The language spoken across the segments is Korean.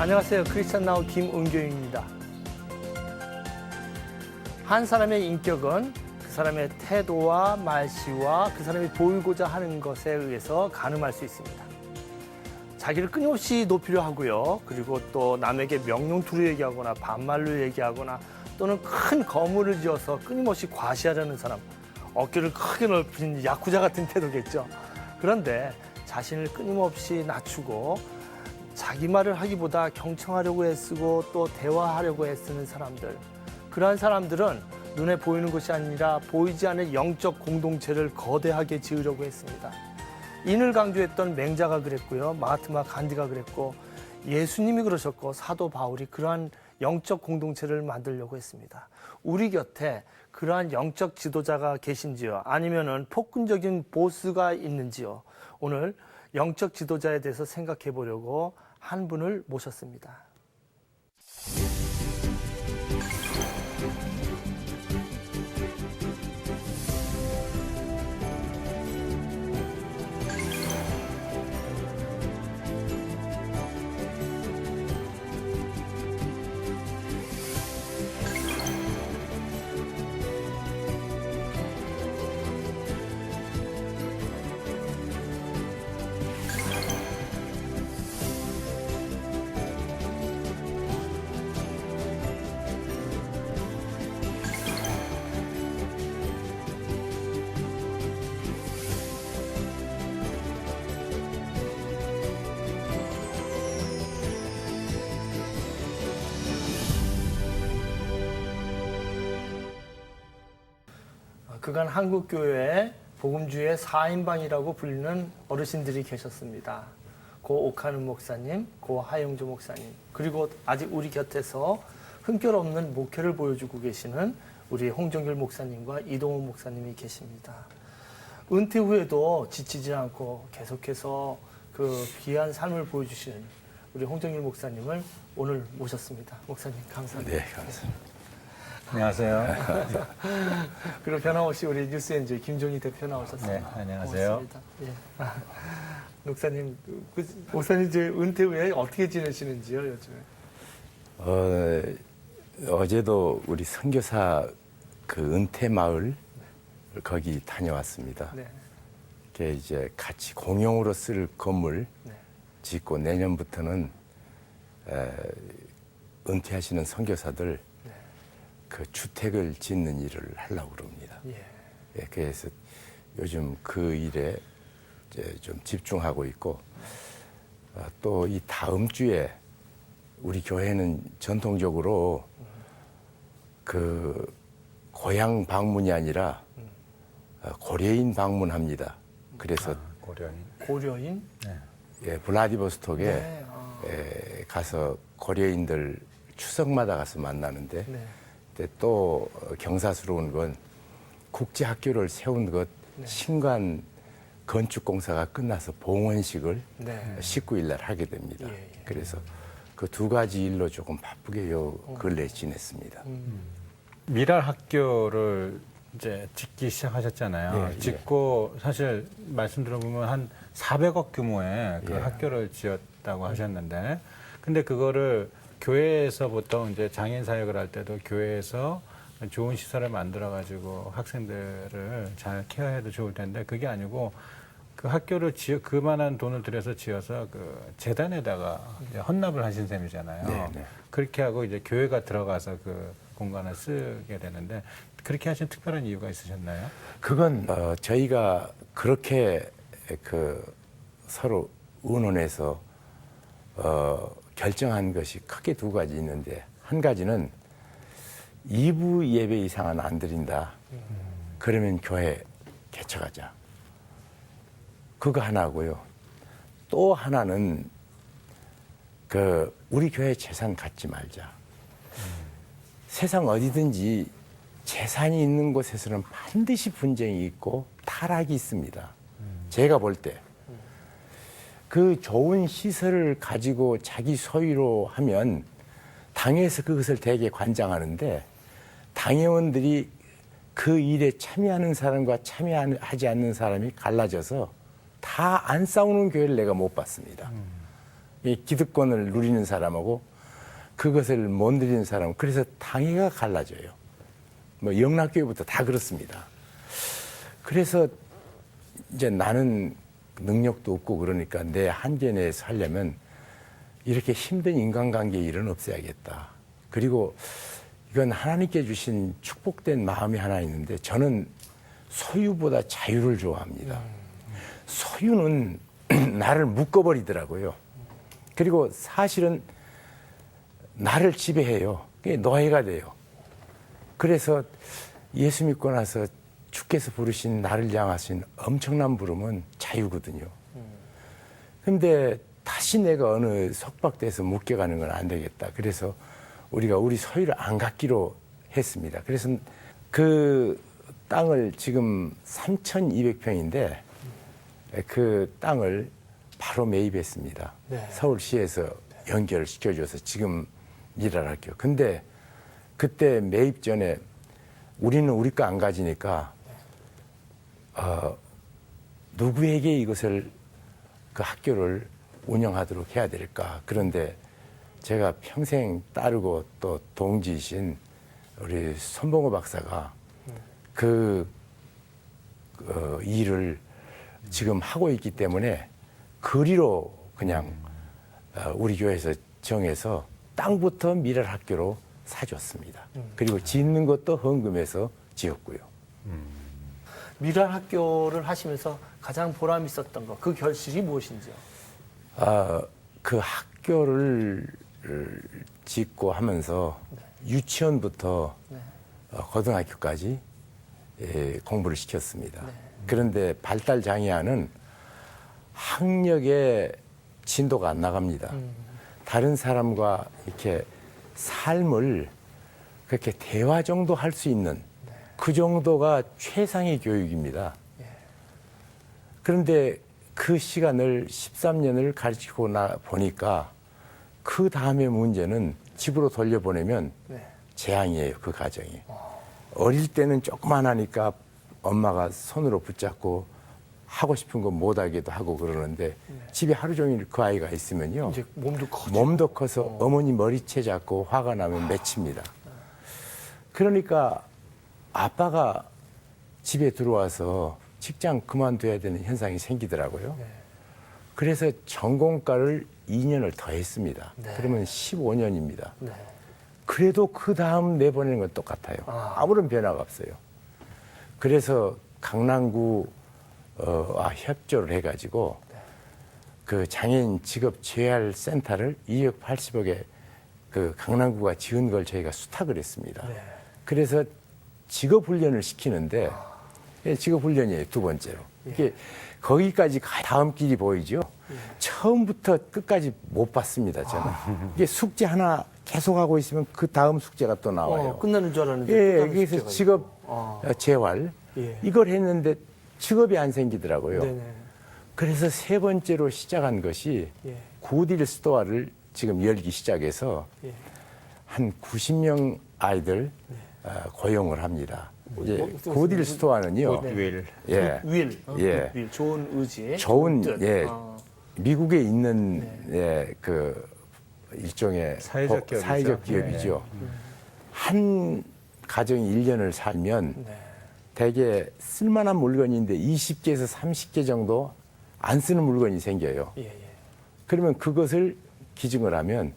안녕하세요. 크리스찬 나우 김은교입니다. 한 사람의 인격은 그 사람의 태도와 말씨와 그 사람이 보이고자 하는 것에 의해서 가늠할 수 있습니다. 자기를 끊임없이 높이려 하고요. 그리고 또 남에게 명령투로 얘기하거나 반말로 얘기하거나 또는 큰 거물을 지어서 끊임없이 과시하려는 사람, 어깨를 크게 넓힌 야쿠자 같은 태도겠죠. 그런데 자신을 끊임없이 낮추고 자기 말을 하기보다 경청하려고 애쓰고 또 대화하려고 애쓰는 사람들, 그러한 사람들은 눈에 보이는 것이 아니라 보이지 않을 영적 공동체를 거대하게 지으려고 했습니다. 인을 강조했던 맹자가 그랬고요. 마하트마 간디가 그랬고 예수님이 그러셨고 사도 바울이 그러한 영적 공동체를 만들려고 했습니다. 우리 곁에 그러한 영적 지도자가 계신지요? 아니면은 폭군적인 보스가 있는지요? 오늘 영적 지도자에 대해서 생각해 보려고 한 분을 모셨습니다. 그간 한국교회에 복음주의 4인방이라고 불리는 어르신들이 계셨습니다. 고 옥하는 목사님, 고 하영조 목사님, 그리고 아직 우리 곁에서 흠결 없는 목회를 보여주고 계시는 우리 홍정길 목사님과 이동훈 목사님이 계십니다. 은퇴 후에도 지치지 않고 계속해서 그 귀한 삶을 보여주시는 우리 홍정길 목사님을 오늘 모셨습니다. 목사님 감사합니다. 네, 감사합니다. 안녕하세요. 그리고 변함없이 우리 뉴스엔조의 김종희 대표 나오셨습니다. 네, 안녕하세요. 예. 목사님, 목사님 이제 은퇴 후에 어떻게 지내시는지요, 요즘에? 어제도 우리 선교사 그 은퇴 마을 거기 다녀왔습니다. 네. 그게 이제 같이 공용으로 쓸 건물 네. 짓고 내년부터는 은퇴하시는 선교사들 그 주택을 짓는 일을 하려고 그럽니다. 예. 예, 그래서 요즘 그 일에 이제 좀 집중하고 있고, 또 이 다음 주에 우리 교회는 전통적으로 그 고향 방문이 아니라 고려인 방문합니다. 그래서 고려인? 네. 예, 블라디보스톡에 네. 가서 고려인들 추석마다 가서 만나는데, 네. 근데 또 경사스러운 건 국제학교를 세운 것 네. 신관 건축공사가 끝나서 봉헌식을 네. 19일 날 하게 됩니다. 예, 예. 그래서 그 두 가지 일로 조금 바쁘게 근래 지냈습니다. 미랄 학교를 이제 짓기 시작하셨잖아요. 예, 예. 짓고 사실 말씀 들어보면 한 400억 규모의 그 예. 학교를 지었다고 하셨는데, 근데 그거를 교회에서 보통 이제 장애인 사역을 할 때도 교회에서 좋은 시설을 만들어 가지고 학생들을 잘 케어해도 좋을 텐데 그게 아니고 그 학교를 그만한 돈을 들여서 지어서 그 재단에다가 이제 헌납을 하신 셈이잖아요. 네, 네. 그렇게 하고 이제 교회가 들어가서 그 공간을 쓰게 되는데 그렇게 하신 특별한 이유가 있으셨나요? 그건 저희가 그렇게 그 서로 의논해서 결정한 것이 크게 두 가지 있는데, 한 가지는 2부 예배 이상은 안 드린다. 그러면 교회 개척하자. 그거 하나고요. 또 하나는 그 우리 교회 재산 갖지 말자. 세상 어디든지 재산이 있는 곳에서는 반드시 분쟁이 있고 타락이 있습니다. 제가 볼 때 그 좋은 시설을 가지고 자기 소유로 하면 당에서 그것을 대개 관장하는데, 당회원들이 그 일에 참여하는 사람과 참여하지 않는 사람이 갈라져서 다 안 싸우는 교회를 내가 못 봤습니다. 그래서 교회는 2부 예배 이상은 안 드린다. 그러면 교회 개척하자. 그거 하나고요. 또 하나는 그 이 기득권을 누리는 사람하고 그것을 못 누리는 사람, 그래서 당위가 갈라져요. 뭐 영락교회부터 다 그렇습니다. 그래서 이제 나는 능력도 없고 그러니까 내 한계 내에 살려면 이렇게 힘든 인간관계 일은 없애야겠다. 그리고 이건 하나님께 주신 축복된 마음이 하나 있는데 저는 소유보다 자유를 좋아합니다. 소유는 나를 묶어버리더라고요. 그리고 사실은 나를 지배해요. 그게 노예가 돼요. 그래서 예수 믿고 나서 주께서 부르신 나를 향하신 엄청난 부름은 자유거든요. 근데 다시 내가 어느 속박돼서 묶여가는 건 안 되겠다. 그래서 우리가 우리 소유를 안 갖기로 했습니다. 그래서 그 땅을 지금 3,200평인데 그 땅을 바로 매입했습니다. 네. 서울시에서 연결을 시켜줘서 지금 일을 할게요. 근데 그때 매입 전에 우리는 우리 거 안 가지니까 누구에게 이것을 그 학교를 운영하도록 해야 될까. 그런데 제가 평생 따르고 또 동지이신 우리 손봉호 박사가 그 일을 지금 하고 있기 때문에 그리로 그냥 우리 교회에서 정해서 땅부터 미랄 학교로 사줬습니다. 그리고 짓는 것도 헌금해서 지었고요. 미랄 학교를 하시면서 가장 보람 있었던 거, 그 결실이 무엇인지요? 그 학교를 짓고 하면서 유치원부터 고등학교까지 공부를 시켰습니다. 그런데 발달 장애아는 학력에 진도가 안 나갑니다. 다른 사람과 이렇게 삶을 그렇게 대화 정도 할 수 있는 그 정도가 최상의 교육입니다. 그런데 그 시간을 13년을 가르치고 보니까 그 다음에 문제는 집으로 돌려보내면 재앙이에요, 그 가정이. 어릴 때는 조그만 하니까 엄마가 손으로 붙잡고 하고 싶은 거 못하게도 하고 그러는데 집에 하루 종일 그 아이가 있으면요. 이제 몸도 커서 어머니 머리채 잡고 화가 나면 맺힙니다. 그러니까 아빠가 집에 들어와서 직장 그만둬야 되는 현상이 생기더라고요. 그래서 전공과를 2년을 더 했습니다. 그러면 15년입니다. 그래도 그 다음 내보내는 건 똑같아요. 아무런 변화가 없어요. 그래서 강남구 협조를 해가지고 그 장애인 직업 재활 센터를 2억 80억에 그 강남구가 지은 걸 저희가 수탁을 했습니다. 그래서 직업 훈련을 시키는데 직업 훈련이에요, 두 번째로. 이게 거기까지 다음 길이 보이죠. 처음부터 끝까지 못 봤습니다, 저는. 이게 숙제 하나 계속하고 있으면 그 다음 숙제가 또 나와요. 끝나는 줄 알았는데. 예, 그래서 직업 재활 이걸 했는데 직업이 안 생기더라고요. 그래서 세 번째로 시작한 것이 굿딜 스토어를 지금 열기 시작해서 한 90명 아이들 고용을 합니다. 이제 굿딜 스토어는요. 윌. 예. 윌. 예. 윌. 좋은 의지. 좋은 뜻. 미국에 있는 그 일종의 사회적 기업이죠. 한 가정이 1년을 살면 대개 쓸만한 물건인데 20개에서 30개 정도 안 쓰는 물건이 생겨요. 그러면 그것을 기증을 하면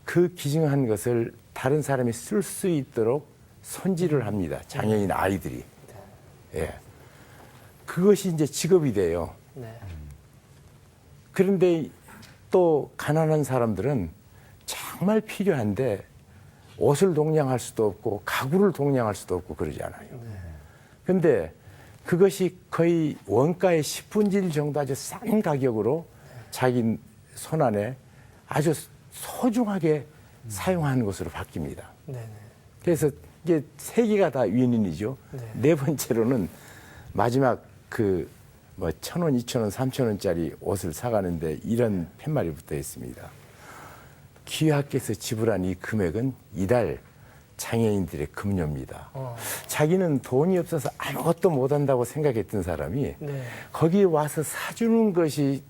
그 기증한 것을 다른 사람이 쓸 수 있도록 손질을 합니다. 장애인 아이들이. 예. 그것이 이제 직업이 돼요. 그런데 또 가난한 사람들은 정말 필요한데 옷을 동량할 수도 없고 가구를 동량할 수도 없고 그러잖아요. 근데 그것이 거의 원가의 10분의 1 정도 아주 싼 가격으로 자기 손안에 아주 소중하게 사용하는 것으로 바뀝니다. 그래서 이게 세 개가 다 윈윈이죠. 네 번째로는 마지막 그 뭐 1,000원, 2,000원, 3,000원짜리 옷을 사가는데 이런 팻말이 붙어 있습니다. 기하께서 지불한 이 금액은 이달 장애인들의 급료입니다. 자기는 돈이 없어서 아무것도 못한다고 생각했던 사람이 거기에 와서 사주는 것이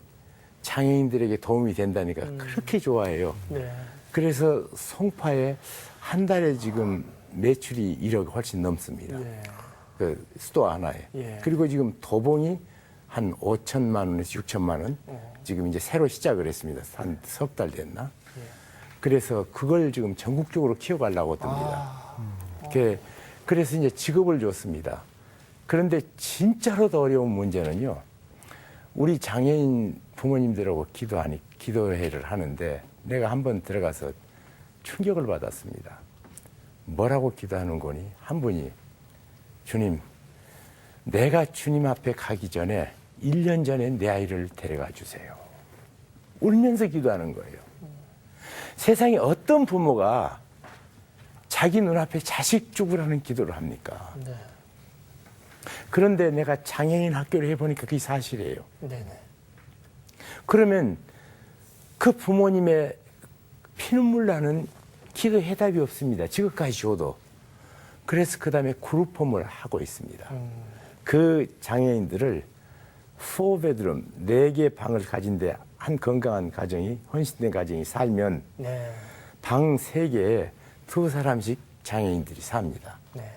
장애인들에게 도움이 된다니까 그렇게 좋아해요. 네. 그래서 송파에 한 달에 지금 매출이 1억 훨씬 넘습니다. 네. 그 스토어 하나에. 예. 그리고 지금 도봉이 한 5천만 원에서 6천만 원. 지금 이제 새로 시작을 했습니다. 한 석 달 됐나? 그래서 그걸 지금 전국적으로 키워가려고 듭니다. 그래서 이제 직업을 줬습니다. 그런데 진짜로 더 어려운 문제는요. 우리 장애인 부모님들하고 기도회를 하는데 내가 한번 들어가서 충격을 받았습니다. 뭐라고 기도하는 거니? 한 분이 주님, 내가 주님 앞에 가기 전에 1년 전에 내 아이를 데려가 주세요. 울면서 기도하는 거예요. 세상에 어떤 부모가 자기 눈앞에 자식 죽으라는 기도를 합니까? 네. 그런데 내가 장애인 학교를 해보니까 그게 사실이에요. 네네. 그러면 그 부모님의 피눈물 나는 기도 해답이 없습니다. 지금까지 줘도. 그래서 그 다음에 그룹홈을 하고 있습니다. 그 장애인들을 4베드룸, 4개 방을 가진데 한 건강한 가정이, 헌신된 가정이 살면 네. 방 3개에 2사람씩 장애인들이 삽니다. 네.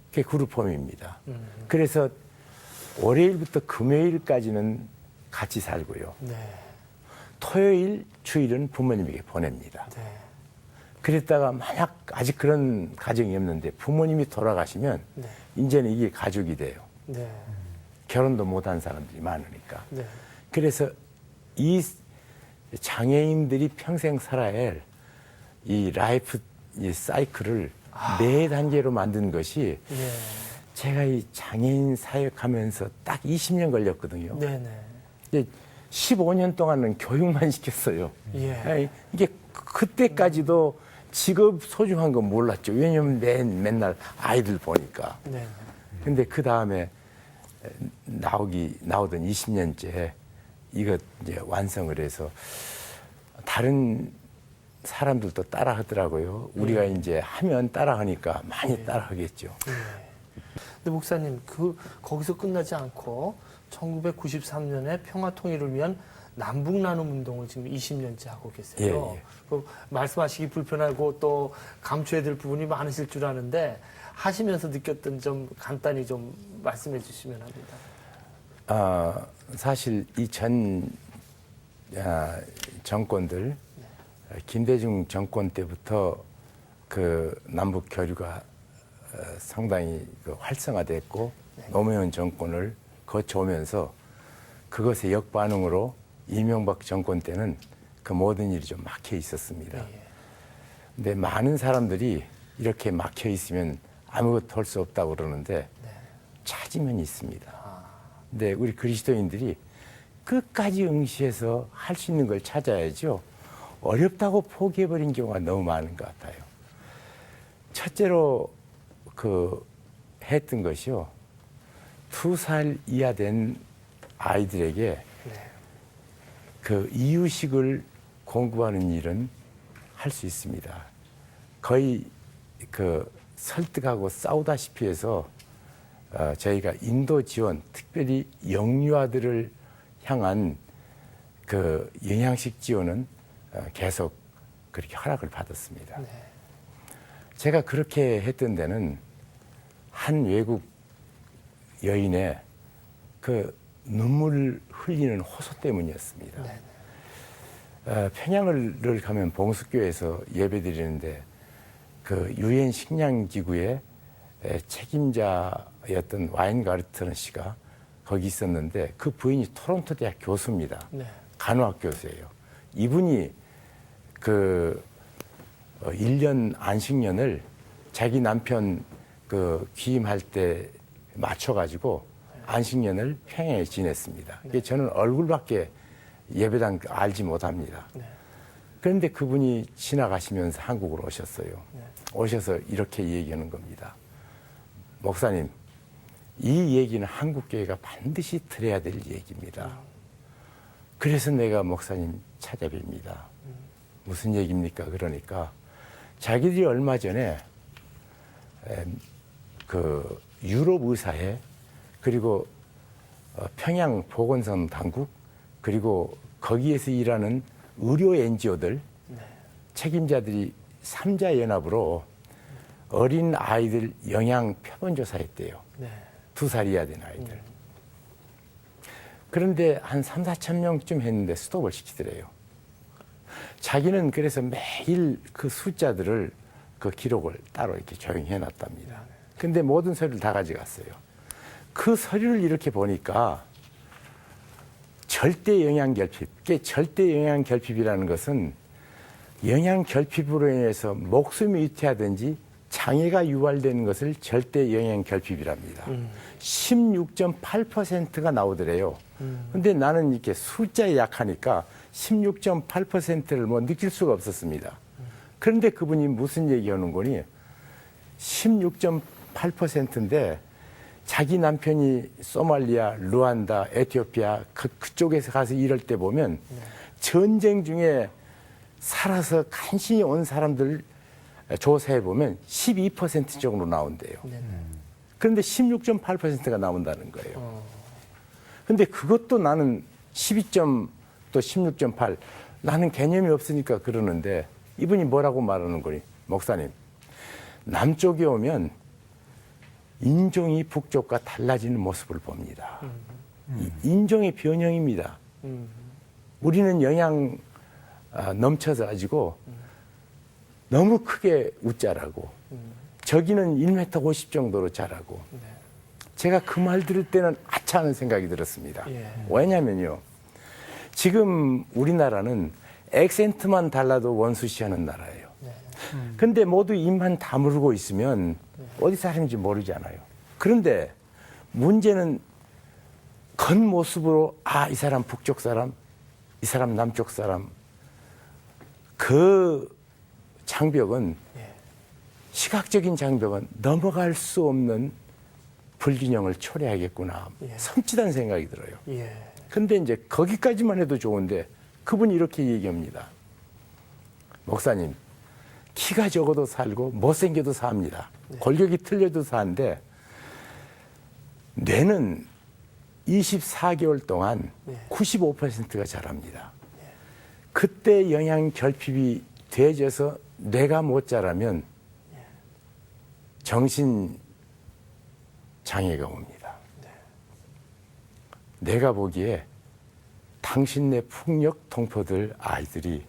그게 그룹홈입니다. 그래서 월요일부터 금요일까지는 같이 살고요. 네. 토요일, 주일은 부모님에게 보냅니다. 네. 그랬다가 만약 아직 그런 가정이 없는데 부모님이 돌아가시면 네. 이제는 이게 가족이 돼요. 네. 결혼도 못한 사람들이 많으니까. 네. 그래서 이 장애인들이 평생 살아야 할 이 라이프 이 사이클을 4단계로 만든 것이 네. 제가 이 장애인 사역하면서 딱 20년 걸렸거든요. 네네. 이제 15년 동안은 교육만 시켰어요. 예. 아니, 이게 그때까지도 직업 소중한 건 몰랐죠. 왜냐면 맨날 아이들 보니까. 네. 근데 그 다음에 나오던 20년째 이거 이제 완성을 해서 다른 사람들도 따라 하더라고요. 우리가 이제 하면 따라 하니까 많이 따라 하겠죠. 근데 목사님, 거기서 끝나지 않고 1993년에 평화 통일을 위한 남북 나눔 운동을 지금 20년째 하고 계세요. 예, 예. 그 말씀하시기 불편하고 또 감춰야 될 부분이 많으실 줄 아는데 하시면서 느꼈던 점 간단히 좀 말씀해 주시면 합니다. 사실 이 전 정권들 김대중 정권 때부터 그 남북 교류가 상당히 활성화됐고 노무현 정권을 거쳐오면서 그것의 역반응으로 이명박 정권 때는 그 모든 일이 좀 막혀 있었습니다. 근데 많은 사람들이 이렇게 막혀 있으면 아무것도 할 수 없다고 그러는데 찾으면 있습니다. 근데 우리 그리스도인들이 끝까지 응시해서 할 수 있는 걸 찾아야죠. 어렵다고 포기해버린 경우가 너무 많은 것 같아요. 첫째로 했던 것이요. 2살 이하 된 아이들에게 그 이유식을 공부하는 일은 할 수 있습니다. 거의 설득하고 싸우다시피 해서 저희가 인도 지원, 특별히 영유아들을 향한 그 영양식 지원은 계속 그렇게 허락을 받았습니다. 네. 제가 그렇게 했던 데는 한 외국 여인의 그 눈물을 흘리는 호소 때문이었습니다. 평양을 가면 봉수교에서 예배드리는데 그 유엔 식량기구의 책임자였던 와인가르트는 씨가 거기 있었는데 그 부인이 토론토 대학 교수입니다. 네. 간호학 교수예요. 이분이 1년 안식년을 자기 남편 귀임할 때 맞춰가지고 안식년을 평양에 지냈습니다. 저는 얼굴밖에 예배당 알지 못합니다. 그런데 그분이 지나가시면서 한국으로 오셨어요. 오셔서 이렇게 얘기하는 겁니다. 목사님, 이 얘기는 한국교회가 반드시 들어야 될 얘기입니다. 그래서 내가 목사님 찾아뵙니다. 무슨 얘기입니까? 그러니까 자기들이 얼마 전에 그 유럽 의사회 그리고 평양 보건성 당국 그리고 거기에서 일하는 의료 NGO들 책임자들이 삼자연합으로 어린 아이들 영양 표본조사했대요. 네. 2살 이하 된 아이들. 그런데 한 3, 4천 명쯤 했는데 스톱을 시키더래요. 자기는 그래서 매일 그 숫자들을 그 기록을 따로 이렇게 조용히 해놨답니다. 근데 모든 서류를 다 가져갔어요. 그 서류를 이렇게 보니까 절대 영양 결핍, 절대 영양 결핍이라는 것은 영양 결핍으로 인해서 목숨이 위태하든지 장애가 유발되는 것을 절대 영양 결핍이랍니다. 16.8%가 나오더래요. 근데 나는 이렇게 숫자에 약하니까 16.8%를 뭐 느낄 수가 없었습니다. 그런데 그분이 무슨 얘기하는 거니? 16.8%인데 자기 남편이 소말리아, 루안다, 에티오피아 그쪽에서 가서 일할 때 보면 전쟁 중에 살아서 간신히 온 사람들 조사해 보면 12% 정도 나온대요. 그런데 16.8%가 나온다는 거예요. 근데 그것도 나는 12점 또 16.8 나는 개념이 없으니까 그러는데 이분이 뭐라고 말하는 거니? 목사님, 남쪽에 오면 인종이 북쪽과 달라지는 모습을 봅니다. 인종의 변형입니다. 우리는 영양 넘쳐서 가지고 너무 크게 웃자라고 저기는 1m 50 정도로 자라고 제가 그 말 들을 때는 아차 하는 생각이 들었습니다. 왜냐면요. 지금 우리나라는 액센트만 달라도 원수시하는 나라예요. 근데 모두 입만 다물고 있으면 어디 사람인지 모르잖아요. 그런데 문제는 겉모습으로 이 사람 북쪽 사람, 이 사람 남쪽 사람 그 장벽은 시각적인 장벽은 넘어갈 수 없는 불균형을 초래하겠구나. 섬찟한 생각이 들어요. 근데 이제 거기까지만 해도 좋은데 그분이 이렇게 얘기합니다. 목사님, 키가 적어도 살고 못생겨도 삽니다. 골격이 틀려도 사는데 뇌는 24개월 동안 95%가 자랍니다. 그때 영양 결핍이 돼져서 뇌가 못 자라면 정신 장애가 옵니다. 내가 보기에 당신네 풍력 동포들 아이들이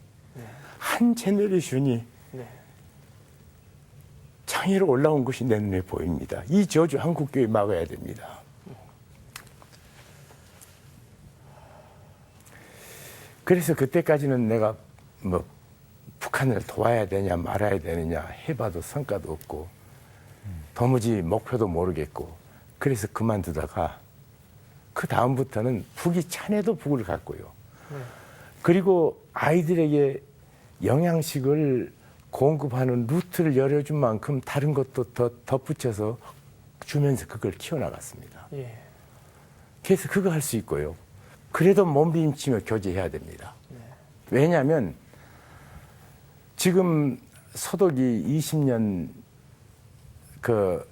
한 제너레이션이 장애로 올라온 것이 내 눈에 보입니다. 이 저주 한국교회 막아야 됩니다. 그래서 그때까지는 내가 뭐 북한을 도와야 되냐 말아야 되느냐 해봐도 성과도 없고 도무지 목표도 모르겠고 그래서 그만두다가 그 다음부터는 북이 찬해도 북을 갔고요. 그리고 아이들에게 영양식을 공급하는 루트를 열어준 만큼 다른 것도 더 덧붙여서 주면서 그걸 키워나갔습니다. 그래서 그거 할 수 있고요. 그래도 몸부림치며 교제해야 됩니다. 왜냐하면 지금 서독이 20년 그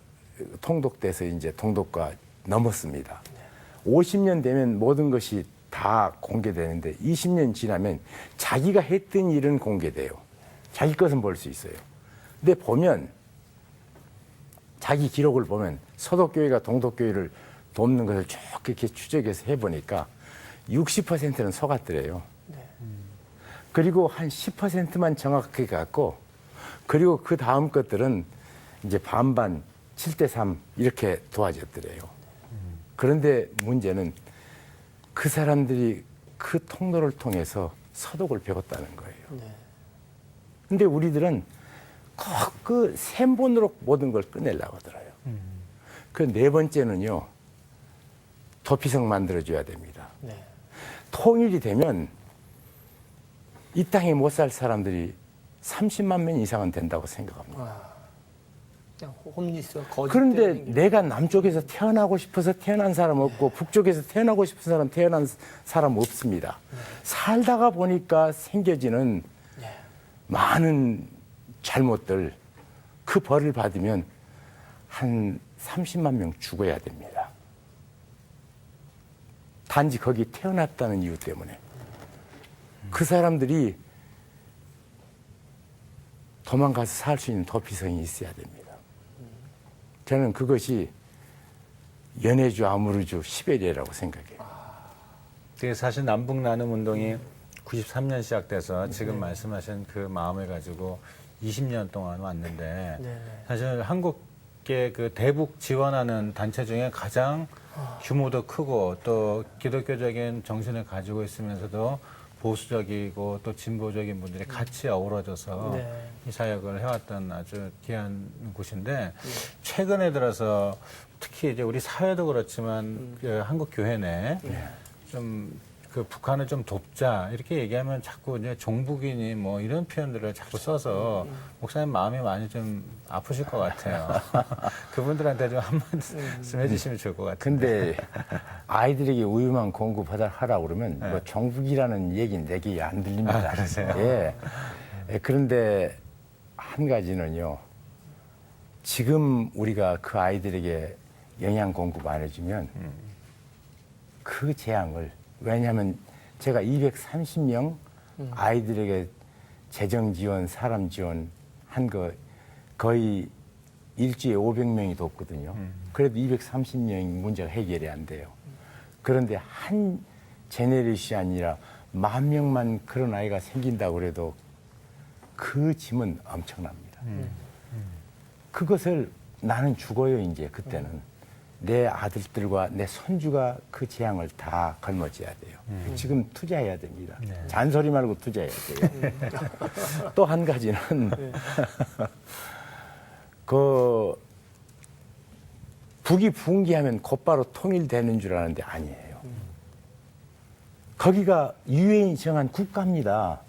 통독돼서 이제 통독과 넘었습니다. 50년 되면 모든 것이 다 공개되는데 20년 지나면 자기가 했던 일은 공개돼요. 자기 것은 볼 수 있어요. 근데 보면 자기 기록을 보면 서독교회가 동독교회를 돕는 것을 쭉 이렇게 추적해서 해보니까 60%는 속았더래요. 그리고 한 10%만 정확하게 갖고 그리고 그 다음 것들은 이제 반반 7대3 이렇게 도와줬더래요. 그런데 문제는 그 사람들이 그 통로를 통해서 서독을 배웠다는 거예요. 근데 우리들은 꼭 그 셈본으로 모든 걸 끝내려고 하더라고요. 그 네 번째는요. 도피성 만들어줘야 됩니다. 통일이 되면 이 땅에 못 살 사람들이 30만 명 이상은 된다고 생각합니다. 그냥 홈리스 거짓. 그런데 내가 남쪽에서 태어나고 싶어서 태어난 사람 없고 북쪽에서 태어나고 싶은 사람 태어난 사람 없습니다. 살다가 보니까 생겨지는 많은 잘못들 그 벌을 받으면 한 30만 명 죽어야 됩니다. 단지 거기 태어났다는 이유 때문에. 그 사람들이 도망가서 살 수 있는 도피성이 있어야 됩니다. 저는 그것이 연해주, 아무르주, 시베리아라고 생각해요. 그게 사실 남북 나눔 운동이 93년 시작돼서 지금 말씀하신 그 마음을 가지고 20년 동안 왔는데 네. 사실 한국계 그 대북 지원하는 단체 중에 가장 규모도 크고 또 기독교적인 정신을 가지고 있으면서도 보수적이고 또 진보적인 분들이 같이 어우러져서 네. 이 사역을 해왔던 아주 귀한 곳인데 최근에 들어서 특히 이제 우리 사회도 그렇지만 그 한국 교회 내 좀 그 북한을 좀 돕자 이렇게 얘기하면 자꾸 이제 종북이니 뭐 이런 표현들을 자꾸 써서 목사님 마음이 많이 좀 아프실 것 같아요. 그분들한테 좀 한 말씀 해주시면 좋을 것 같아요. 근데 아이들에게 우유만 공급하라고 그러면 뭐 종북이라는 얘기는 내게 안 들립니다. 아, 그러세요? 예. 그런데 한 가지는요. 지금 우리가 그 아이들에게 영양 공급 안 해주면 그 재앙을, 왜냐하면 제가 230명 아이들에게 재정 지원, 사람 지원 한 거 거의 일주일에 500명이 돕거든요. 그래도 230명이 문제가 해결이 안 돼요. 그런데 한 제네레이션이 아니라 10,000명만 그런 아이가 생긴다고 그래도 그 짐은 엄청납니다. 그것을 나는 죽어요, 이제 그때는. 내 아들들과 내 손주가 그 재앙을 다 걸머져야 돼요. 지금 투자해야 됩니다. 네. 잔소리 말고 투자해야 돼요. 또 한 가지는 그 북이 붕괴하면 곧바로 통일되는 줄 아는데 아니에요. 거기가 유엔이 정한 국가입니다.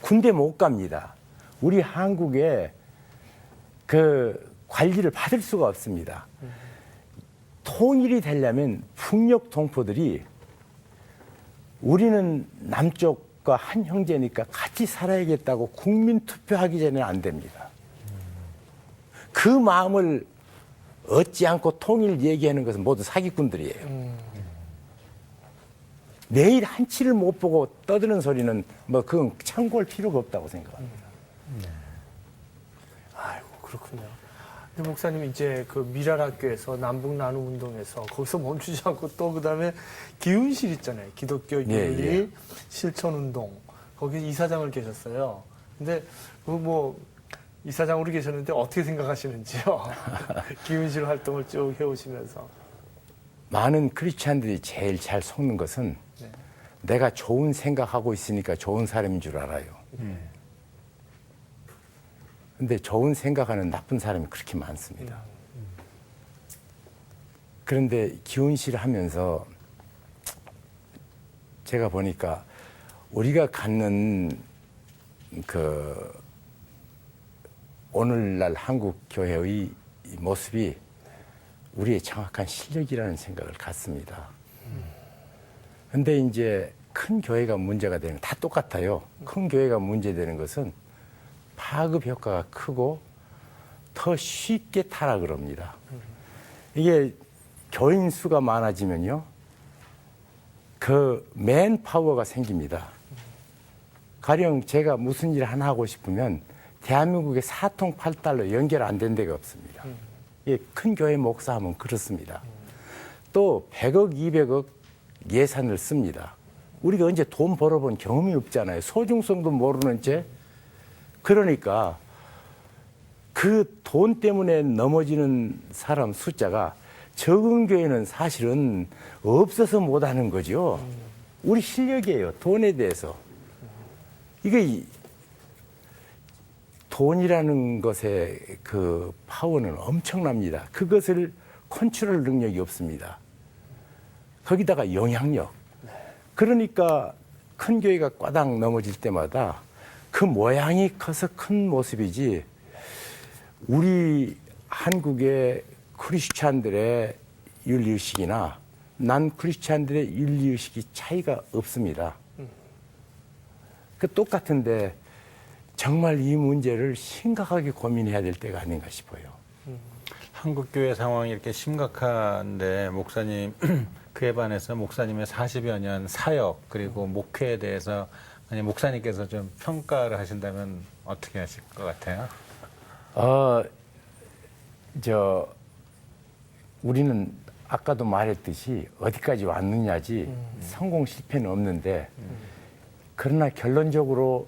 군대 못 갑니다. 우리 한국에 그 관리를 받을 수가 없습니다. 통일이 되려면 북녘 동포들이 우리는 남쪽과 한 형제니까 같이 살아야겠다고 국민 투표하기 전에는 안 됩니다. 그 마음을 얻지 않고 통일 얘기하는 것은 모두 사기꾼들이에요. 내일 한치를 못 보고 떠드는 소리는 뭐 그건 참고할 필요가 없다고 생각합니다. 아이고, 그렇군요. 근데 목사님 이제 그 미랄학교에서 남북 나눔 운동에서 거기서 멈추지 않고 또 그다음에 기운실 있잖아요. 기독교 윤리 예. 실천 운동. 거기 이사장을 계셨어요. 근데 그 뭐 이사장으로 계셨는데 어떻게 생각하시는지요? 기운실 활동을 쭉 해오시면서. 많은 크리스찬들이 제일 잘 속는 것은 네. 내가 좋은 생각하고 있으니까 좋은 사람인 줄 알아요. 근데 좋은 생각하는 나쁜 사람이 그렇게 많습니다. 그런데 기운실 하면서 제가 보니까 우리가 갖는 그 오늘날 한국 교회의 이 모습이 우리의 정확한 실력이라는 생각을 갖습니다. 근데 이제 큰 교회가 문제가 되는, 다 똑같아요. 큰 교회가 문제되는 것은 파급 효과가 크고 더 쉽게 타락을 합니다. 이게 교인 수가 많아지면요, 그 맨파워가 생깁니다. 가령 제가 무슨 일 하나 하고 싶으면 대한민국에 사통팔달로 연결 안 된 데가 없습니다. 예, 큰 교회 목사하면 그렇습니다. 또 100억, 200억 예산을 씁니다. 우리가 언제 돈 벌어본 경험이 없잖아요. 소중성도 모르는 채. 그러니까 그 돈 때문에 넘어지는 사람 숫자가 적은 교회는 사실은 없어서 못하는 거죠. 우리 실력이에요. 돈에 대해서. 이게 돈이라는 것의 그 파워는 엄청납니다. 그것을 컨트롤 능력이 없습니다. 거기다가 영향력. 그러니까 큰 교회가 꽈당 넘어질 때마다 그 모양이 커서 큰 모습이지, 우리 한국의 크리스찬들의 윤리의식이나 난 크리스찬들의 윤리의식이 차이가 없습니다. 그 똑같은데 정말 이 문제를 심각하게 고민해야 될 때가 아닌가 싶어요. 한국 교회 상황이 이렇게 심각한데 목사님 그에 반해서 목사님의 40여 년 사역 그리고 목회에 대해서 만약 목사님께서 좀 평가를 하신다면 어떻게 하실 것 같아요? 우리는 아까도 말했듯이 어디까지 왔느냐지 성공 실패는 없는데 그러나 결론적으로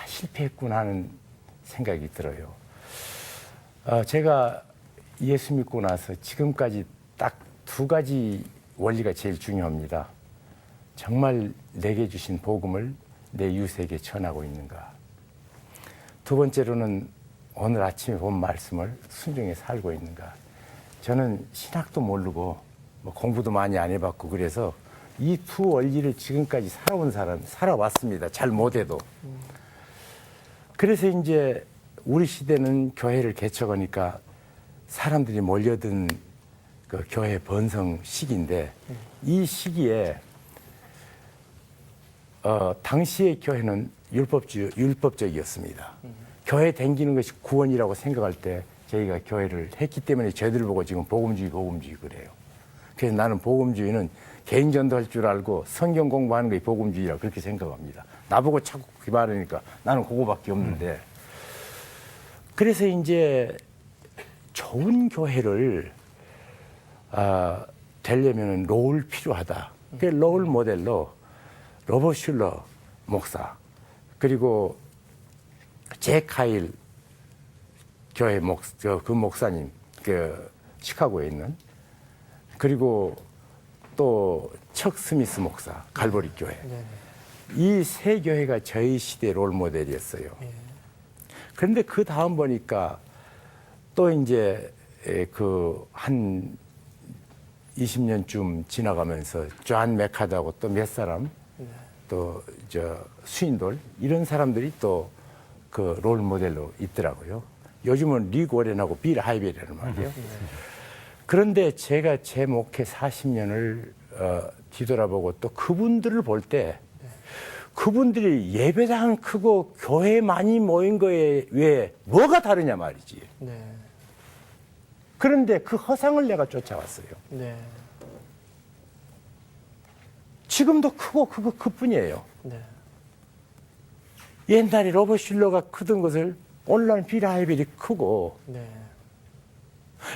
실패했구나 하는 생각이 들어요. 제가 예수 믿고 나서 지금까지 딱 두 가지 원리가 제일 중요합니다. 정말 내게 주신 복음을 내 이웃에게 전하고 있는가. 두 번째로는 오늘 아침에 본 말씀을 순종해 살고 있는가. 저는 신학도 모르고 뭐 공부도 많이 안 해봤고 그래서 이 두 원리를 지금까지 살아왔습니다. 잘 못해도. 그래서 이제 우리 시대는 교회를 개척하니까 사람들이 몰려든 그 교회 번성 시기인데 이 시기에 당시의 교회는 율법적이었습니다. 교회 댕기는 것이 구원이라고 생각할 때 저희가 교회를 했기 때문에 저희들 보고 지금 복음주의 그래요. 그래서 나는 복음주의는 개인전도 할 줄 알고 성경 공부하는 게 복음주의라고 그렇게 생각합니다. 나보고 자꾸 그 말하니까 나는 그거밖에 없는데. 그래서 이제 좋은 교회를 되려면 롤 필요하다. 그 롤 모델로 로버트 슐러 목사 그리고 제 카일 교회 그 목사님 그 시카고에 있는 그리고 또 척 스미스 목사 갈보리 교회 이 세 교회가 저희 시대 롤 모델이었어요. 그런데 그 다음 보니까 또 이제 그 한 20년쯤 지나가면서 존 맥카드하고 또 몇 사람 또 수인돌 이런 사람들이 또 그 롤 모델로 있더라고요. 요즘은 리 고렌하고 빌 하이벨이라는 말이에요. 그런데 제가 제 목회 40년을 뒤돌아보고 또 그분들을 볼 때 그분들이 예배당 크고 교회 많이 모인 거에 왜 뭐가 다르냐 말이지. 네. 그런데 그 허상을 내가 쫓아왔어요. 네. 지금도 크고 그뿐이에요. 네. 옛날에 로버트 슐러가 크던 것을 오늘날 빌 하이벨이 크고 네.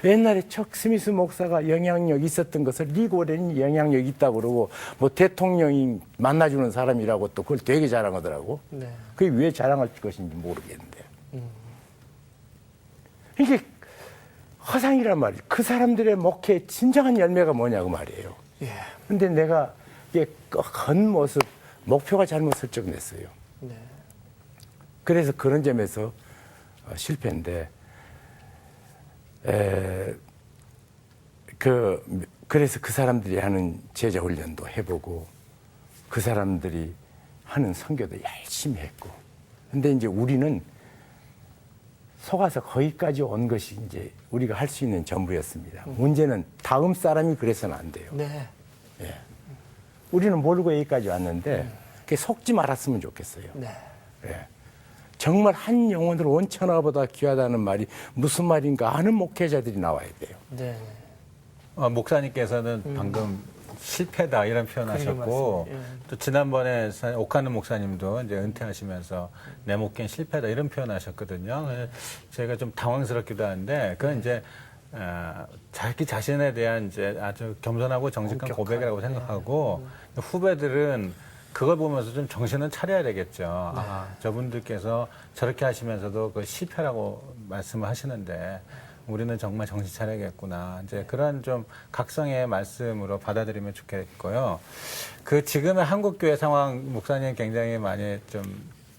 옛날에 척 스미스 목사가 영향력 있었던 것을 리 고렌이 영향력 있다고 그러고 뭐 대통령이 만나주는 사람이라고 또 그걸 되게 자랑하더라고. 네. 그게 왜 자랑할 것인지 모르겠는데. 이게 허상이란 말이에요. 그 사람들의 목회의 진정한 열매가 뭐냐고 말이에요. 예. 근데 내가 이게 겉모습, 목표가 잘못 설정됐어요. 네. 그래서 그런 점에서 실패인데, 그래서 그 사람들이 하는 제자 훈련도 해보고, 그 사람들이 하는 선교도 열심히 했고, 근데 이제 우리는 속아서 거기까지 온 것이 이제 우리가 할 수 있는 전부였습니다. 문제는 다음 사람이 그래서는 안 돼요. 네. 예. 우리는 모르고 여기까지 왔는데, 그게 속지 말았으면 좋겠어요. 네. 예. 정말 한 영혼을 원천하보다 귀하다는 말이 무슨 말인가 아는 목회자들이 나와야 돼요. 네. 목사님께서는 방금 실패다 이런 표현하셨고 그러게 말씀이에요. 또 지난번에 오카는 목사님도 이제 은퇴하시면서 내 목회는 실패다 이런 표현하셨거든요. 그래서 제가 좀 당황스럽기도 한데 그건 이제 자기 자신에 대한 이제 아주 겸손하고 정직한 고백이라고 생각하고 후배들은 그걸 보면서 좀 정신은 차려야 되겠죠. 아, 저분들께서 저렇게 하시면서도 그 실패라고 말씀을 하시는데 우리는 정말 정신 차려야겠구나. 이제 그런 좀 각성의 말씀으로 받아들이면 좋겠고요. 그 지금의 한국교회 상황 목사님 굉장히 많이 좀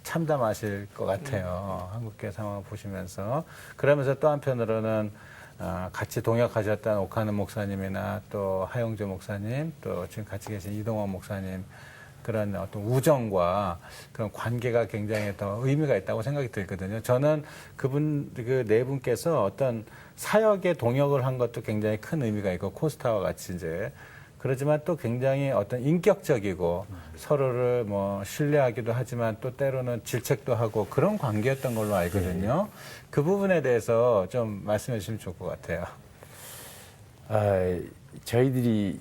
참담하실 것 같아요. 한국교회 상황을 보시면서. 그러면서 또 한편으로는 같이 동역하셨던 오카는 목사님이나 또 하용조 목사님, 또 지금 같이 계신 이동원 목사님 그런 어떤 우정과 그런 관계가 굉장히 더 의미가 있다고 생각이 들거든요. 저는 그 네 분께서 어떤 사역에 동역을 한 것도 굉장히 큰 의미가 있고 코스타와 같이 이제 그렇지만 또 굉장히 어떤 인격적이고 서로를 뭐 신뢰하기도 하지만 또 때로는 질책도 하고 그런 관계였던 걸로 알거든요. 그 부분에 대해서 좀 말씀해 주시면 좋을 것 같아요. 저희들이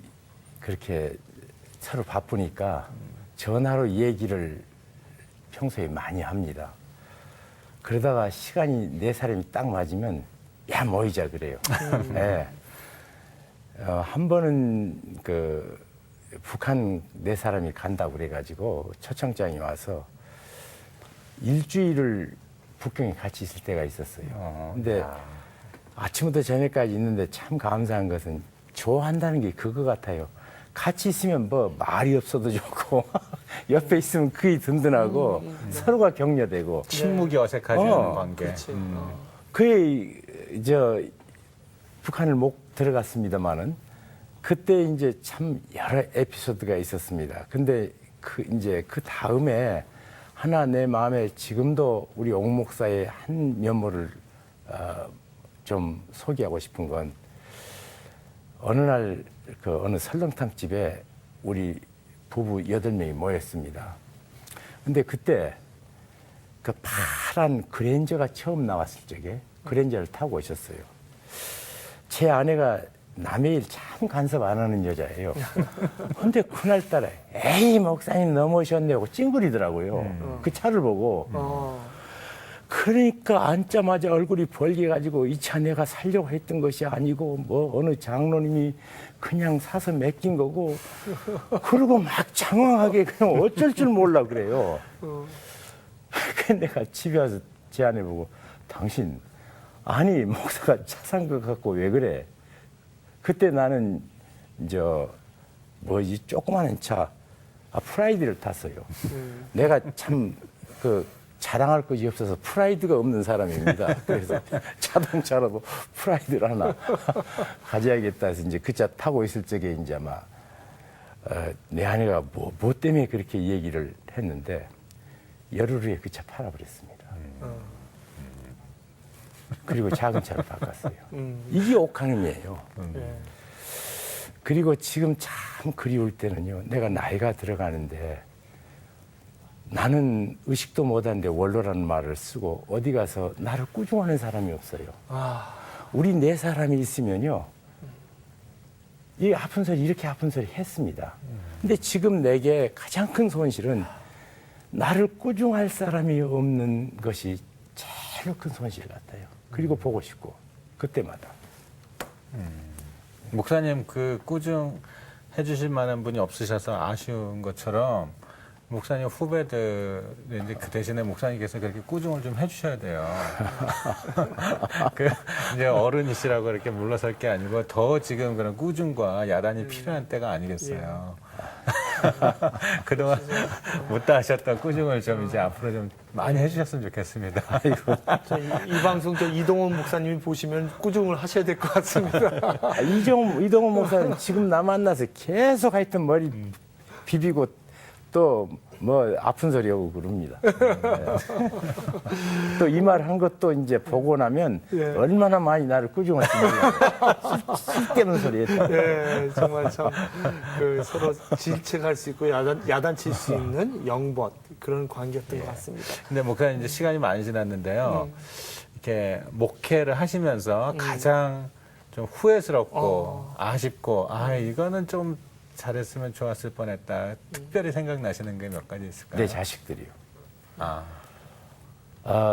그렇게 서로 바쁘니까 전화로 얘기를 평소에 많이 합니다. 그러다가 시간이 네 사람이 딱 맞으면 야 모이자 그래요. 네. 한 번은 그 북한 네 사람이 간다고 그래가지고 초청장이 와서 일주일을 북경에 같이 있을 때가 있었어요. 근데 아침부터 저녁까지 있는데 참 감사한 것은 좋아한다는 게 그거 같아요. 같이 있으면 뭐 말이 없어도 좋고 옆에 있으면 그이 든든하고 서로가 격려되고 침묵이 어색하지 않은 관계. 그렇지. 그에 북한을 못 들어갔습니다만은 그때 이제 참 여러 에피소드가 있었습니다. 근데 그 다음에 하나 내 마음에 지금도 우리 옥 목사의 한 면모를 좀 소개하고 싶은 건 어느 날 그 어느 설렁탕 집에 우리 부부 8명이 모였습니다. 근데 그때 그 파란 그랜저가 처음 나왔을 적에 그랜저를 타고 오셨어요. 제 아내가 남의 일 참 간섭 안 하는 여자예요. 근데 그날따라 에이 목사님 넘어오셨네 하고 찡그리더라고요. 그 차를 보고. 그러니까 앉자마자 얼굴이 벌개가지고 이 차 내가 살려고 했던 것이 아니고 뭐 어느 장로님이 그냥 사서 맡긴 거고 그러고 막 장황하게 그냥 어쩔 줄 몰라 그래요. 그 내가 집에 와서 제 아내 보고 당신 아니 목사가 차 산 거 갖고 왜 그래? 그때 나는 뭐지 조그마한 차 프라이드를 탔어요. 내가 참 자랑할 것이 없어서 프라이드가 없는 사람입니다. 그래서 자동차라도 프라이드를 하나 가져야겠다 해서 이제 그 차 타고 있을 적에 이제 아마 내 아내가 뭐 때문에 그렇게 얘기를 했는데 열흘 후에 그 차 팔아버렸습니다. 그리고 작은 차로 바꿨어요. 이게 옥하는이에요. 그리고 지금 참 그리울 때는요. 내가 나이가 들어가는데 나는 의식도 못하는데 원로라는 말을 쓰고 어디 가서 나를 꾸중하는 사람이 없어요. 우리 네 사람이 있으면요. 이 아픈 소리 이렇게 아픈 소리 했습니다. 근데 지금 내게 가장 큰 손실은 나를 꾸중할 사람이 없는 것이 제일 큰 손실 같아요. 그리고 보고 싶고 그때마다. 목사님 그 꾸중해 주실 만한 분이 없으셔서 아쉬운 것처럼 목사님 후배들 이제 그 대신에 목사님께서 그렇게 꾸중을 좀 해주셔야 돼요. 그 이제 어른이시라고 이렇게 물러설 게 아니고 더 지금 그런 꾸중과 야단이 필요한 때가 아니겠어요. 그동안 못다 하셨던 꾸중을 좀 이제 앞으로 좀 많이 해주셨으면 좋겠습니다. 이 방송 이동원 목사님이 보시면 꾸중을 하셔야 될 것 같습니다. 이동원 목사님 지금 나 만나서 계속 하여튼 머리 비비고 또 뭐 아픈 소리 하고 그럽니다. 또 이 말 한 것도 이제 보고 나면 얼마나 많이 나를 꾸중하시는지 쓸데없는 소리 했다. 예, 정말 참 서로 질책할 수 있고 야단칠 수 있는 영벗 그런 관계였던 것 같습니다. 근데 목사님 이제 시간이 많이 지났는데요. 이렇게 목회를 하시면서 가장 좀 후회스럽고 아쉽고 이거는 좀 잘했으면 좋았을 뻔했다. 특별히 생각나시는 게 몇 가지 있을까요? 내 자식들이요.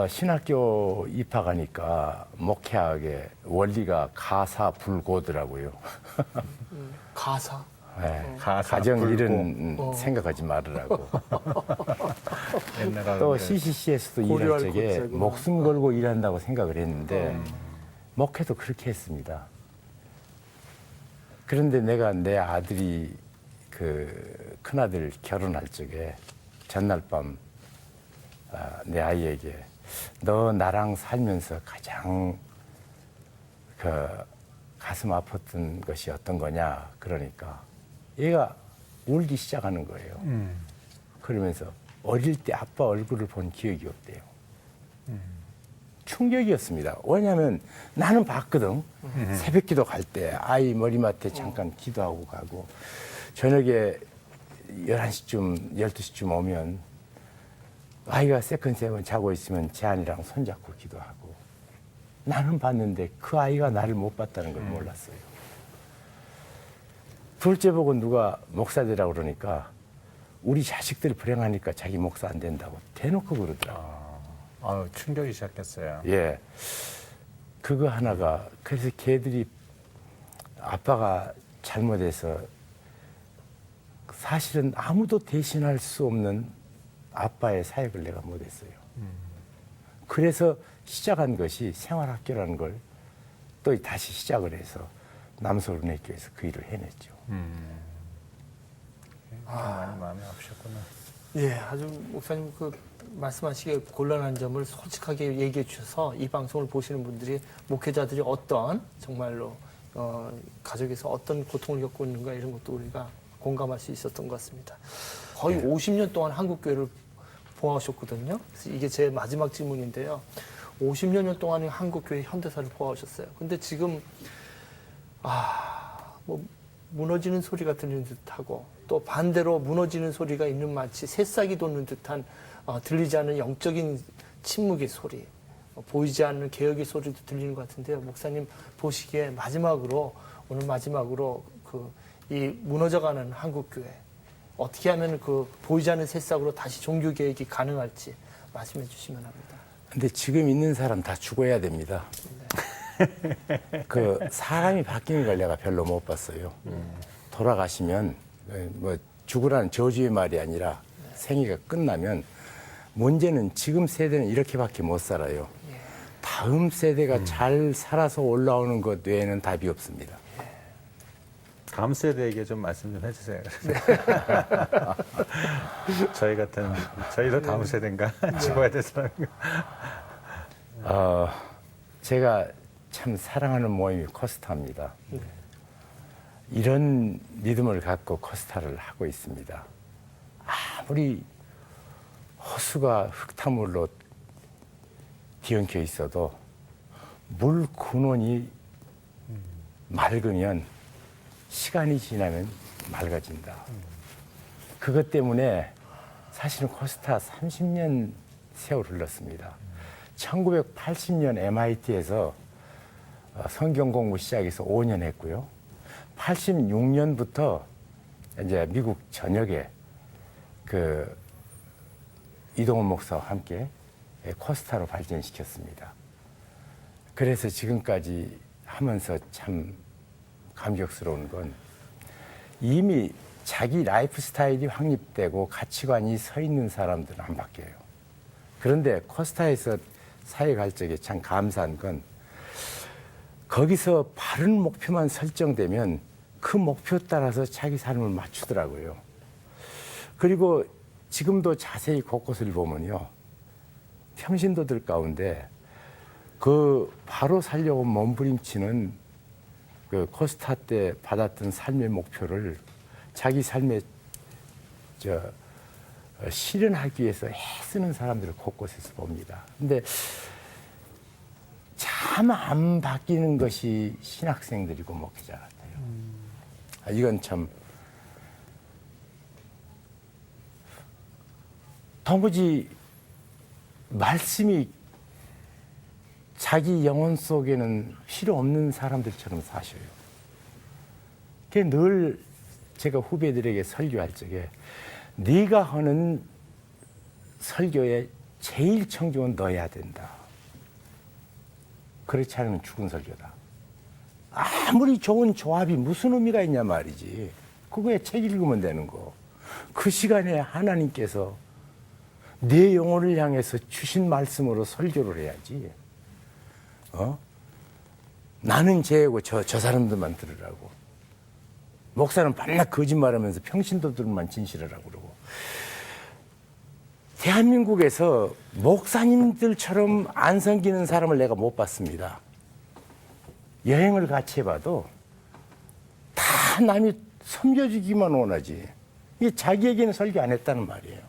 신학교 입학하니까 목회하게 원리가 가사불고더라고요. 가사? 네, 가사 가정 불고. 일은 생각하지 말으라고. 옛날에 또 CCC에서도 일할 고려할 적에 것이구나. 목숨 걸고 일한다고 생각을 했는데 목회도 그렇게 했습니다. 그런데 내가 내 아들이 그 큰아들 결혼할 적에 전날 밤 내 아이에게 너 나랑 살면서 가장 가슴 아팠던 것이 어떤 거냐 그러니까 얘가 울기 시작하는 거예요. 그러면서 어릴 때 아빠 얼굴을 본 기억이 없대요. 충격이었습니다. 왜냐하면 나는 봤거든. 새벽기도 갈 때 아이 머리맡에 잠깐 기도하고 가고 저녁에 11시쯤 12시쯤 오면 아이가 세컨세븐 자고 있으면 제안이랑 손잡고 기도하고 나는 봤는데 그 아이가 나를 못 봤다는 걸 몰랐어요. 둘째 보고 누가 목사 되라고 그러니까 우리 자식들이 불행하니까 자기 목사 안 된다고 대놓고 그러더라고요. 충격이 시작했어요. 예. 그거 하나가, 그래서 걔들이 아빠가 잘못해서 사실은 아무도 대신할 수 없는 아빠의 사역을 내가 못했어요. 그래서 시작한 것이 생활학교라는 걸 또 다시 시작을 해서 남서울은행교에서 그 일을 해냈죠. 많이 마음이 아프셨구나. 예, 아주 목사님 그 말씀하시기에 곤란한 점을 솔직하게 얘기해 주셔서 이 방송을 보시는 분들이 목회자들이 어떤 정말로 가족에서 어떤 고통을 겪고 있는가 이런 것도 우리가 공감할 수 있었던 것 같습니다. 거의 50년 동안 한국교회를 보아오셨거든요. 그래서 이게 제 마지막 질문인데요. 50년 동안 한국교회 현대사를 보아오셨어요. 근데 지금 뭐 무너지는 소리가 들리는 듯하고 또 반대로 무너지는 소리가 있는 마치 새싹이 돋는 듯한 들리지 않는 영적인 침묵의 소리, 보이지 않는 개혁의 소리도 들리는 것 같은데요. 목사님 보시기에 오늘 마지막으로 이 무너져가는 한국교회 어떻게 하면 그 보이지 않는 새싹으로 다시 종교 개혁이 가능할지 말씀해 주시면 합니다. 근데 지금 있는 사람 다 죽어야 됩니다. 그 사람이 바뀌는 걸 내가 별로 못 봤어요. 돌아가시면 뭐 죽으라는 저주의 말이 아니라 생애가 끝나면 문제는 지금 세대는 이렇게밖에 못 살아요. 다음 세대가 잘 살아서 올라오는 것 외에는 답이 없습니다. 다음 세대에게 좀 말씀 좀 해주세요. 저희도 다음 세대인가? 죽어야 될 사람인가? 제가 참 사랑하는 모임이 커스타입니다. 이런 믿음을 갖고 커스타를 하고 있습니다. 아무리 호수가 흙탕물로 뒤엉켜 있어도 물 근원이 맑으면 시간이 지나면 맑아진다. 그것 때문에 사실은 코스타 30년 세월 흘렀습니다. 1980년 MIT에서 성경 공부 시작해서 5년 했고요. 86년부터 이제 미국 전역에 그 이동훈 목사와 함께 코스타로 발전시켰습니다. 그래서 지금까지 하면서 참 감격스러운 건 이미 자기 라이프 스타일이 확립되고 가치관이 서 있는 사람들은 안 바뀌어요. 그런데 코스타에서 사역할 적에 참 감사한 건 거기서 바른 목표만 설정되면 그 목표 따라서 자기 삶을 맞추더라고요. 그리고 지금도 자세히 곳곳을 보면요. 평신도들 가운데 그 바로 살려고 몸부림치는 그 코스타 때 받았던 삶의 목표를 자기 삶에 실현하기 위해서 애쓰는 사람들을 곳곳에서 봅니다. 근데 참 안 바뀌는 것이 신학생들이고 목회자 같아요. 이건 참 도무지 말씀이 자기 영혼 속에는 필요 없는 사람들처럼 사셔요. 그게 늘 제가 후배들에게 설교할 적에 네가 하는 설교에 제일 청중은 넣어야 된다. 그렇지 않으면 죽은 설교다. 아무리 좋은 조합이 무슨 의미가 있냐 말이지. 그거에 책 읽으면 되는 거. 그 시간에 하나님께서 내 영혼을 향해서 주신 말씀으로 설교를 해야지. 나는 죄고 저 사람들만 들으라고. 목사는 밤낮 거짓말하면서 평신도들만 진실하라고 그러고. 대한민국에서 목사님들처럼 안 섬기는 사람을 내가 못 봤습니다. 여행을 같이 해봐도 다 남이 섬겨주기만 원하지. 이게 자기에게는 설교 안 했다는 말이에요.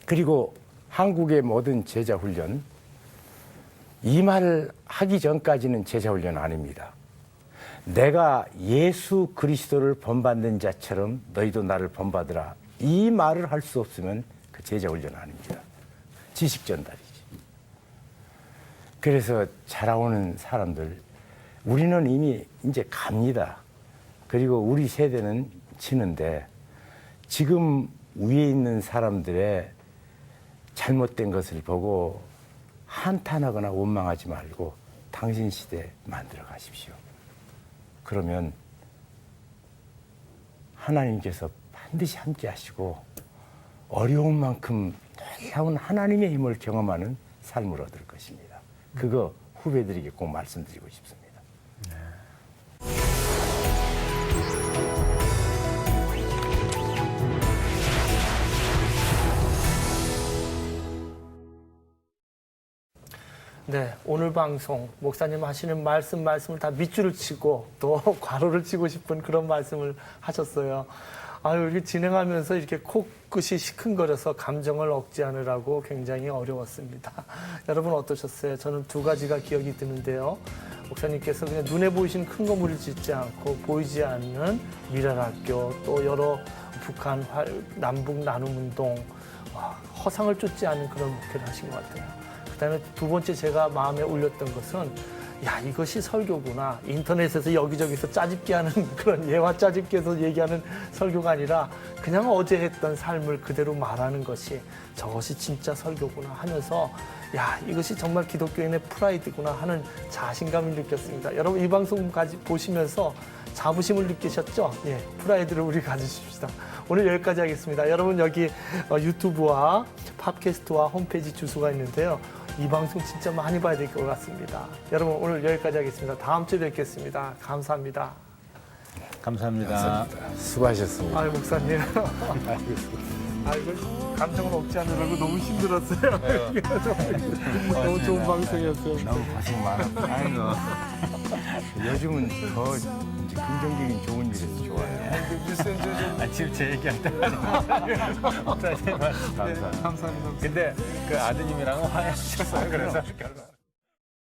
그리고 한국의 모든 제자 훈련, 이 말을 하기 전까지는 제자 훈련 아닙니다. 내가 예수 그리스도를 본받는 자처럼 너희도 나를 본받으라. 이 말을 할 수 없으면 그 제자 훈련 아닙니다. 지식 전달이지. 그래서 자라오는 사람들, 우리는 이미 이제 갑니다. 그리고 우리 세대는 치는데 지금 위에 있는 사람들의 잘못된 것을 보고 한탄하거나 원망하지 말고 당신 시대 만들어 가십시오. 그러면 하나님께서 반드시 함께 하시고 어려운 만큼 놀라운 하나님의 힘을 경험하는 삶을 얻을 것입니다. 그거 후배들에게 꼭 말씀드리고 싶습니다. 네, 오늘 방송 목사님 하시는 말씀을 다 밑줄을 치고 또 괄호를 치고 싶은 그런 말씀을 하셨어요. 아유, 이렇게 진행하면서 이렇게 코끝이 시큰거려서 감정을 억제하느라고 굉장히 어려웠습니다. 여러분 어떠셨어요? 저는 두 가지가 기억이 드는데요. 목사님께서 그냥 눈에 보이시는 큰 건물을 짓지 않고 보이지 않는 미랄학교, 또 여러 북한 남북 나눔운동, 허상을 쫓지 않는 그런 목회를 하신 것 같아요. 그다음에 두 번째 제가 마음에 울렸던 것은 야, 이것이 설교구나. 인터넷에서 여기저기서 짜집기 하는 그런 예화 짜집기에서 얘기하는 설교가 아니라 그냥 어제 했던 삶을 그대로 말하는 것이 저것이 진짜 설교구나 하면서 야, 이것이 정말 기독교인의 프라이드구나 하는 자신감을 느꼈습니다. 여러분 이 방송까지 보시면서 자부심을 느끼셨죠? 예, 프라이드를 우리 가지십시다. 오늘 여기까지 하겠습니다. 여러분 여기 유튜브와 팟캐스트와 홈페이지 주소가 있는데요. 이 방송 진짜 많이 봐야 될 것 같습니다. 여러분 오늘 여기까지 하겠습니다. 다음 주에 뵙겠습니다. 감사합니다. 감사합니다. 수고하셨습니다. 아유 목사님. 아이고 감정을 억제하느라고 너무 힘들었어요. 너무 좋은 방송이었어요. 너무 고생 많았고 요즘은 더 이제 긍정적인 좋은 일에서 좋아요. 지금 제 얘기할 때마다 목사님 말씀 감사합니다. 감사합니다. 근데 그 아드님이랑은 화해하셨어요. 그래서